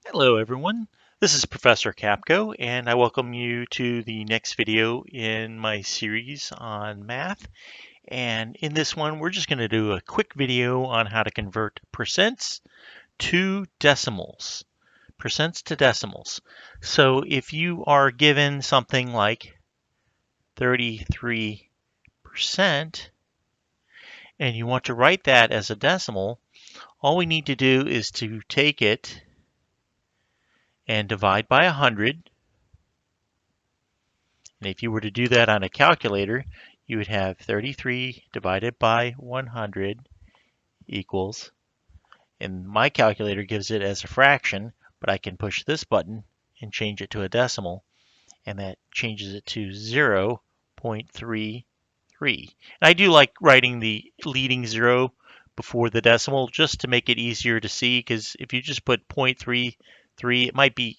Hello everyone, this is Professor Capko and I welcome you to the next video in my series on math. And in this one we're just going to do a quick video on how to convert percents to decimals. Percents to decimals. So if you are given something like 33% and you want to write that as a decimal, all we need to do is to take it and divide by 100. And if you were to do that on a calculator, you would have 33 divided by 100 equals, and my calculator gives it as a fraction, but I can push this button and change it to a decimal, and that changes it to 0.33. And I do like writing the leading zero before the decimal just to make it easier to see, because if you just put 0.33, it might be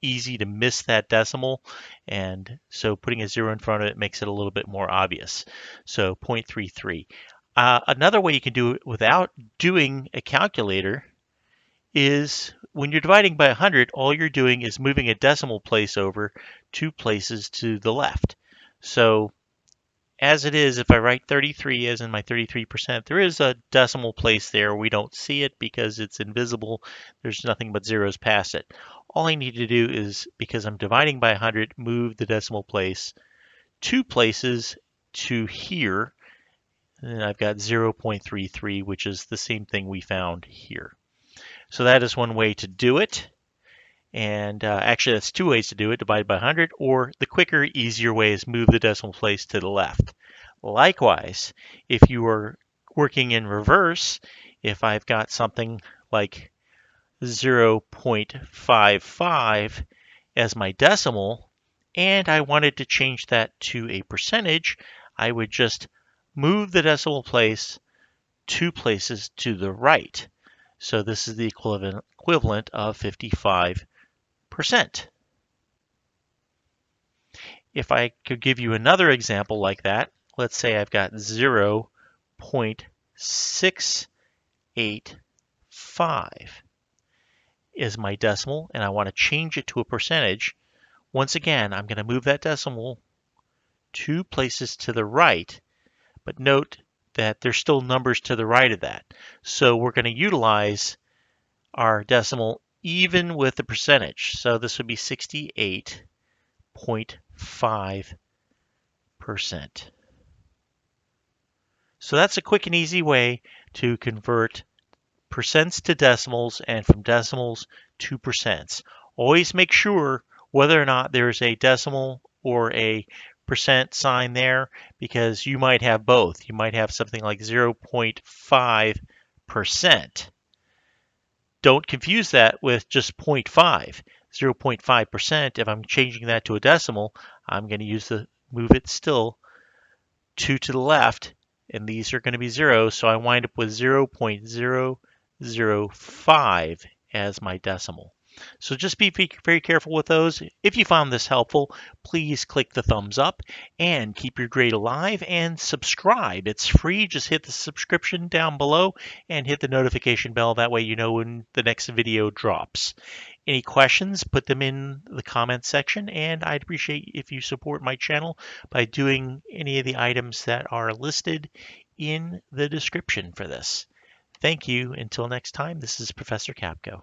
easy to miss that decimal, and so putting a zero in front of it makes it a little bit more obvious. So 0.33. Another way you can do it without doing a calculator is when you're dividing by 100, all you're doing is moving a decimal place over 2 places to the left. So as it is, if I write 33 as in my 33%, there is a decimal place there. We don't see it because it's invisible. There's nothing but zeros past it. All I need to do is, because I'm dividing by 100, move the decimal place 2 places to here. And I've got 0.33, which is the same thing we found here. So that is one way to do it. And actually, that's 2 ways to do it, divide by 100, or the quicker, easier way is move the decimal place to the left. Likewise, if you are working in reverse, if I've got something like 0.55 as my decimal, and I wanted to change that to a percentage, I would just move the decimal place 2 places to the right. So this is the equivalent of 55%. If I could give you another example like that, let's say I've got 0.685 is my decimal, and I want to change it to a percentage. Once again, I'm going to move that decimal 2 places to the right, but note that there's still numbers to the right of that. So we're going to utilize our decimal even with the percentage. So this would be 68.5%. So that's a quick and easy way to convert percents to decimals and from decimals to percents. Always make sure whether or not there's a decimal or a percent sign there, because you might have both. You might have something like 0.5%. Don't confuse that with just 0.5. 0.5%, if I'm changing that to a decimal, I'm going to move it still 2 to the left, and these are going to be zeros, so I wind up with 0.005 as my decimal. So just be very careful with those. If you found this helpful, please click the thumbs up and keep your grade alive and subscribe. It's free. Just hit the subscription down below and hit the notification bell. That way you know when the next video drops. Any questions, put them in the comments section, and I'd appreciate if you support my channel by doing any of the items that are listed in the description for this. Thank you. Until next time, this is Professor Capko.